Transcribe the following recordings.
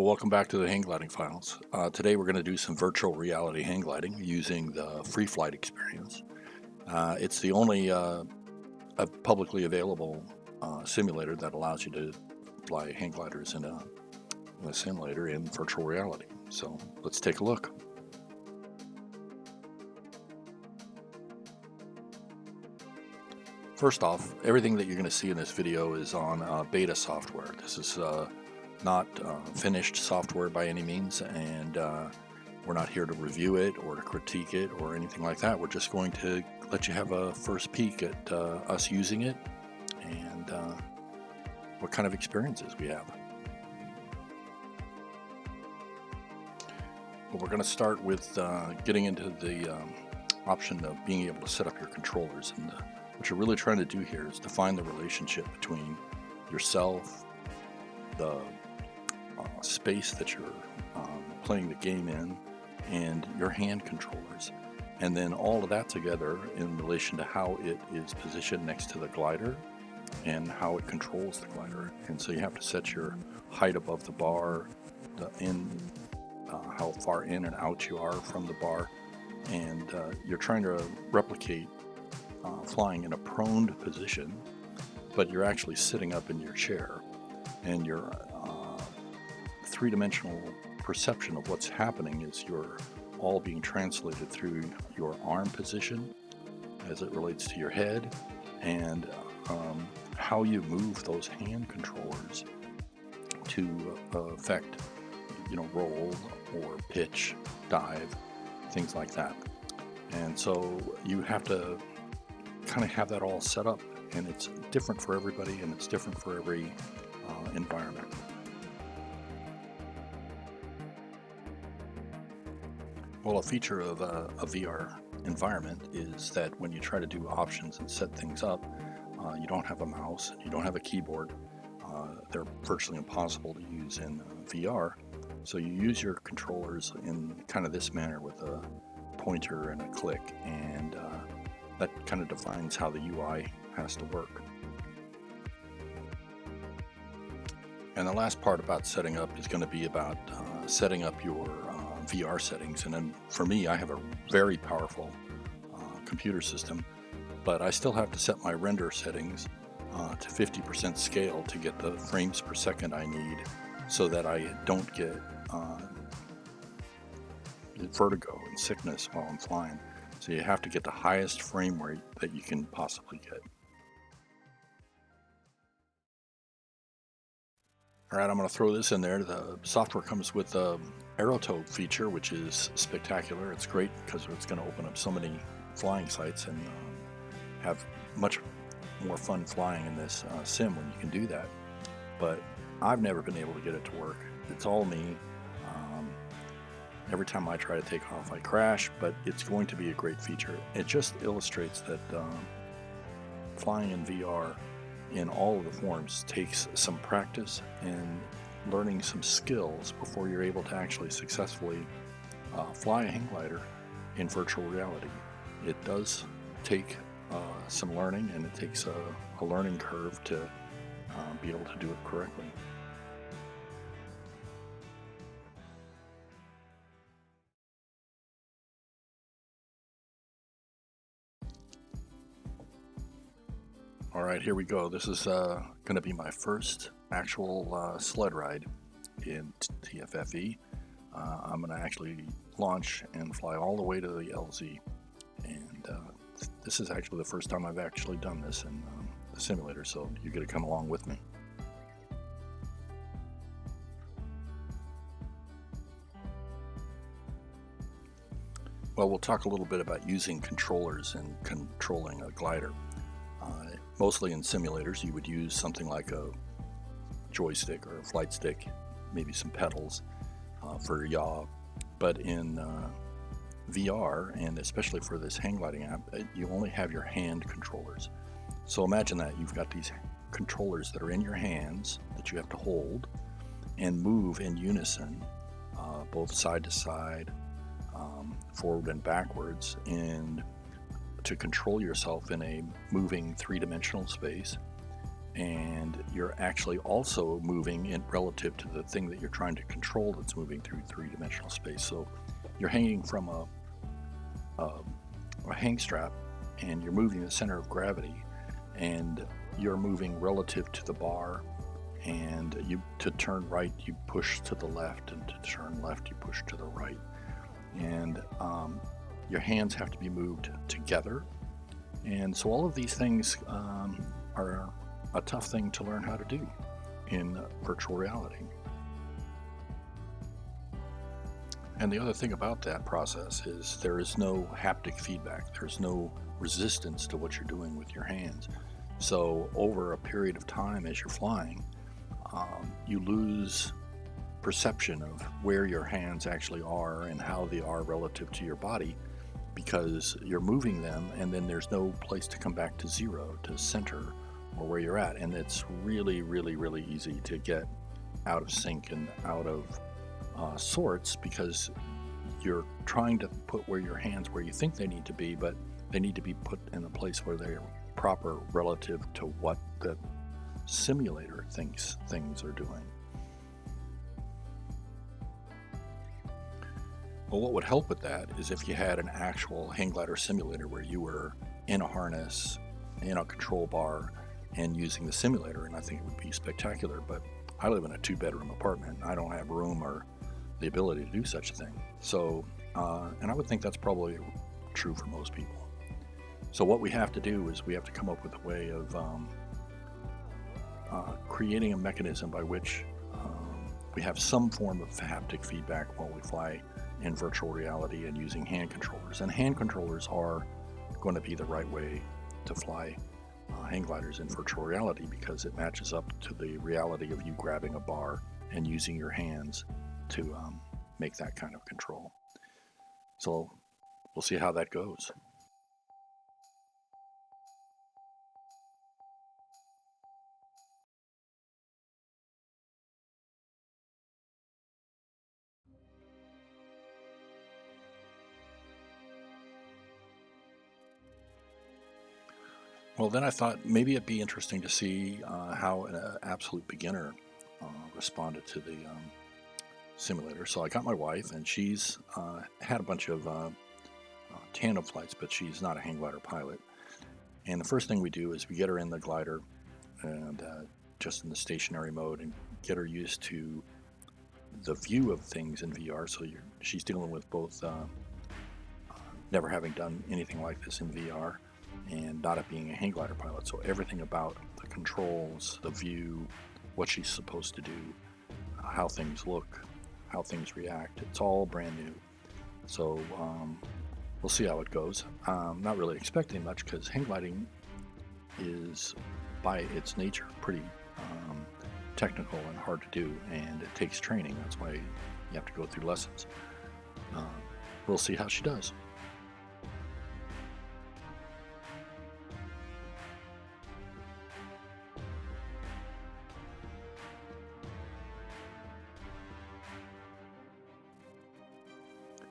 Well, welcome back to the hang gliding files. Today we're going to do some virtual reality hang gliding using the free flight experience. It's the only publicly available simulator that allows you to fly hang gliders in a simulator in virtual reality. So let's take a look. First off, everything that you're going to see in this video is on beta software. This is not finished software by any means, and we're not here to review it or to critique it or anything like that. We're just going to let you have a first peek at us using it and what kind of experiences we have. But we're going to start with getting into the option of being able to set up your controllers. And what you're really trying to do here is define the relationship between yourself, the space that you're playing the game in, and your hand controllers, and then all of that together in relation to how it is positioned next to the glider and how it controls the glider. And so you have to set your height above the bar, how far in and out you are from the bar, and you're trying to replicate flying in a prone position, but you're actually sitting up in your chair, and your three-dimensional perception of what's happening is you're all being translated through your arm position as it relates to your head, and how you move those hand controllers to affect, roll or pitch, dive, things like that. And so you have to kind of have that all set up, and it's different for everybody, and it's different for every environment. Well, a feature of a VR environment is that when you try to do options and set things up, you don't have a mouse, you don't have a keyboard. They're virtually impossible to use in VR. So you use your controllers in kind of this manner with a pointer and a click, and that kind of defines how the UI has to work. And the last part about setting up is going to be about setting up your VR settings. And then for me, I have a very powerful computer system, but I still have to set my render settings to 50% scale to get the frames per second I need, so that I don't get vertigo and sickness while I'm flying. So you have to get the highest frame rate that you can possibly get. All right, I'm going to throw this in there. The software comes with a aerotope feature, which is spectacular. It's great because it's going to open up so many flying sites and have much more fun flying in this sim when you can do that. But I've never been able to get it to work. It's all me. Every time I try to take off, I crash, but it's going to be a great feature. It just illustrates that flying in VR in all of the forms takes some practice and learning some skills before you're able to actually successfully fly a hang glider in virtual reality. It does take some learning, and it takes a learning curve to be able to do it correctly. All right, here we go. This is going to be my first actual sled ride in TFFE. I'm going to actually launch and fly all the way to the LZ, and this is actually the first time I've actually done this in the simulator, so you're going to come along with me. Well, we'll talk a little bit about using controllers and controlling a glider. Mostly in simulators, you would use something like a joystick or a flight stick, maybe some pedals for yaw. But in VR, and especially for this hang gliding app, you only have your hand controllers. So imagine that you've got these controllers that are in your hands that you have to hold and move in unison, both side to side, forward and backwards, and to control yourself in a moving three-dimensional space. and you're actually also moving in relative to the thing that you're trying to control that's moving through three-dimensional space. So you're hanging from a hang strap, and you're moving the center of gravity, and you're moving relative to the bar. And to turn right, you push to the left, and to turn left, you push to the right. And your hands have to be moved together. And so all of these things are a tough thing to learn how to do in virtual reality. And the other thing about that process is there is no haptic feedback. There's no resistance to what you're doing with your hands. So over a period of time as you're flying, you lose perception of where your hands actually are and how they are relative to your body, because you're moving them, and then there's no place to come back to zero, to center, or where you're at. And it's really, really, really easy to get out of sync and out of sorts, because you're trying to put where your hands where you think they need to be, but they need to be put in a place where they're proper relative to what the simulator thinks things are doing. Well, what would help with that is if you had an actual hang glider simulator where you were in a harness, in a control bar, and using the simulator, and I think it would be spectacular. But I live in a 2-bedroom apartment. I don't have room or the ability to do such a thing. So, and I would think that's probably true for most people. So what we have to do is we have to come up with a way of creating a mechanism by which we have some form of haptic feedback while we fly in virtual reality and using hand controllers. And hand controllers are going to be the right way to fly hang gliders in virtual reality, because it matches up to the reality of you grabbing a bar and using your hands to make that kind of control. So we'll see how that goes. Well, then I thought maybe it'd be interesting to see how an absolute beginner responded to the simulator. So I got my wife, and she's had a bunch of tandem flights, but she's not a hang glider pilot. And the first thing we do is we get her in the glider, and just in the stationary mode, and get her used to the view of things in VR. So she's dealing with both never having done anything like this in VR, and not being a hang glider pilot. So everything about the controls, the view, what she's supposed to do, how things look, how things react, it's all brand new. So we'll see how it goes. I'm not really expecting much, because hang gliding is, by its nature, pretty technical and hard to do, and it takes training. That's why you have to go through lessons. We'll see how she does.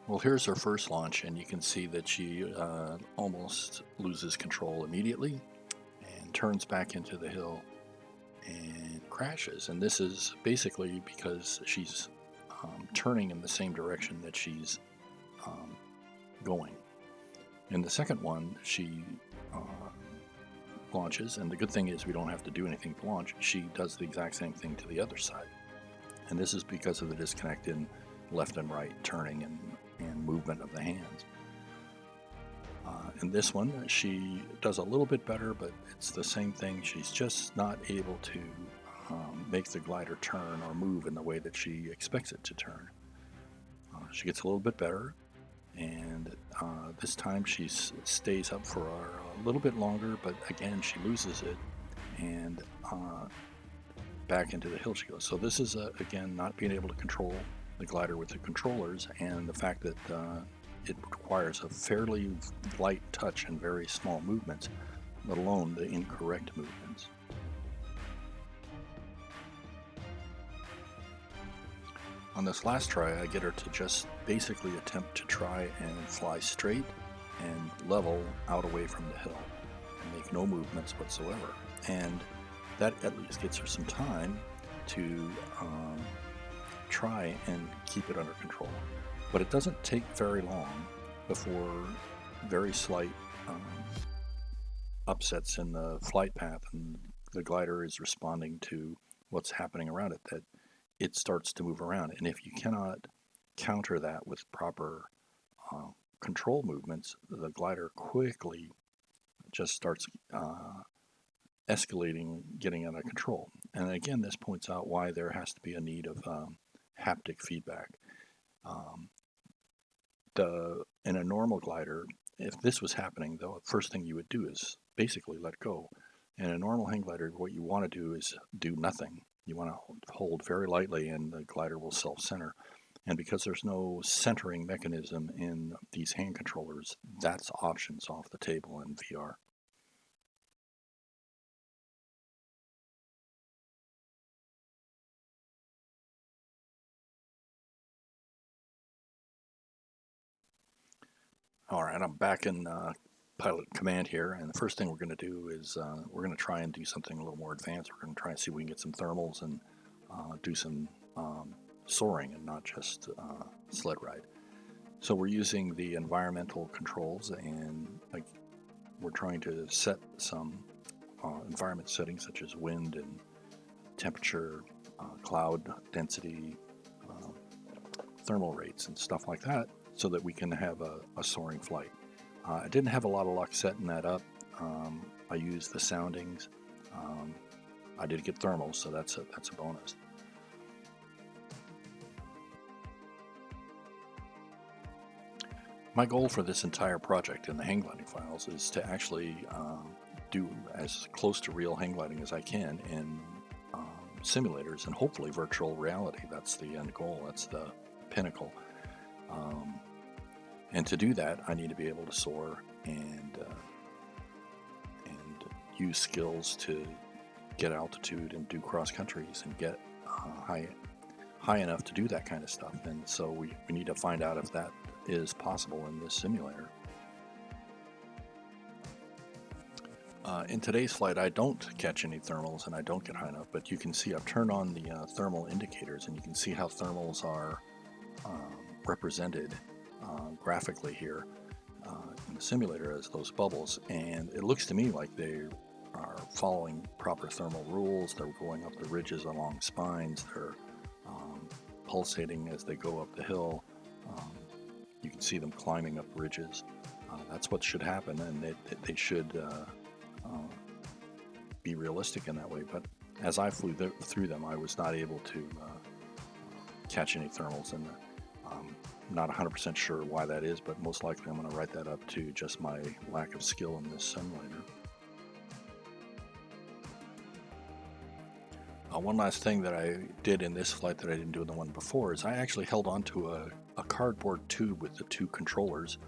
Well, here's her first launch, and you can see that she almost loses control immediately and turns back into the hill and crashes. And this is basically because she's turning in the same direction that she's going. In the second one, she launches, and the good thing is we don't have to do anything to launch. She does the exact same thing to the other side. And this is because of the disconnect in left and right turning and movement of the hands. In this one, she does a little bit better, but it's the same thing. She's just not able to make the glider turn or move in the way that she expects it to turn. She gets a little bit better, and this time she stays up for a little bit longer, but again she loses it, and back into the hill she goes. So this is, again, not being able to control the glider with the controllers, and the fact that it requires a fairly light touch and very small movements, let alone the incorrect movements. On this last try, I get her to just basically attempt to try and fly straight and level out away from the hill and make no movements whatsoever. And that at least gets her some time to try and keep it under control. But it doesn't take very long before very slight upsets in the flight path and the glider is responding to what's happening around it, that it starts to move around. And if you cannot counter that with proper control movements, the glider quickly just starts escalating, getting out of control. And again, this points out why there has to be a need of haptic feedback. In a normal glider, if this was happening, though, the first thing you would do is basically let go. In a normal hang glider, what you want to do is do nothing. You want to hold very lightly, and the glider will self-center. And because there's no centering mechanism in these hand controllers, that's options off the table in VR. All right, I'm back in pilot command here, and the first thing we're going to do is we're going to try and do something a little more advanced. We're going to try and see if we can get some thermals and do some soaring and not just sled ride. So we're using the environmental controls, and we're trying to set some environment settings such as wind and temperature, cloud density, thermal rates, and stuff like that, so that we can have a soaring flight. I didn't have a lot of luck setting that up. I used the soundings. I did get thermals, so that's a bonus. My goal for this entire project in the hang gliding files is to actually do as close to real hang gliding as I can in simulators and hopefully virtual reality. That's the end goal. That's the pinnacle. And to do that, I need to be able to soar and use skills to get altitude and do cross countries and get high enough to do that kind of stuff. And so we need to find out if that is possible in this simulator. In today's flight, I don't catch any thermals and I don't get high enough, but you can see I've turned on the thermal indicators, and you can see how thermals are represented graphically here in the simulator as those bubbles, and it looks to me like they are following proper thermal rules. They're going up the ridges along spines. They're pulsating as they go up the hill. You can see them climbing up ridges. That's what should happen, and they should be realistic in that way. But as I flew through them, I was not able to catch any thermals, and I'm not 100% sure why that is, but most likely I'm going to write that up to just my lack of skill in this simulator. One last thing that I did in this flight that I didn't do in the one before is I actually held onto a cardboard tube with the two controllers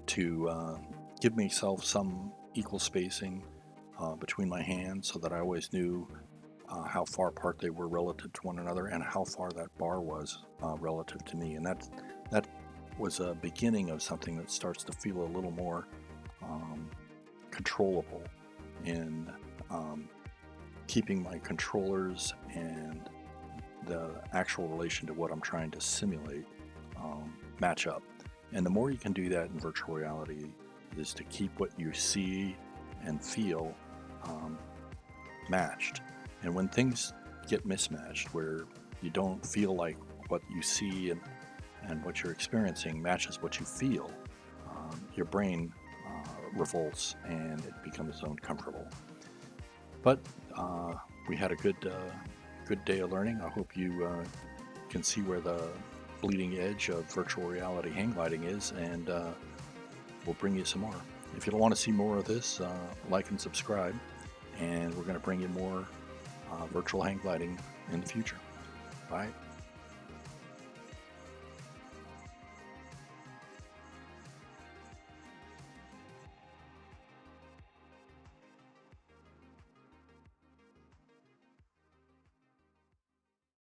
to give myself some equal spacing between my hands, so that I always knew how far apart they were relative to one another and how far that bar was relative to me. And that was a beginning of something that starts to feel a little more controllable in keeping my controllers and the actual relation to what I'm trying to simulate match up. And the more you can do that in virtual reality is to keep what you see and feel matched. And when things get mismatched, where you don't feel like what you see and what you're experiencing matches what you feel, your brain revolts and it becomes uncomfortable. But we had a good day of learning. I hope you can see where the bleeding edge of virtual reality hang gliding is, and we'll bring you some more. If you don't want to see more of this, like and subscribe, and we're going to bring you more virtual hang gliding in the future. Bye.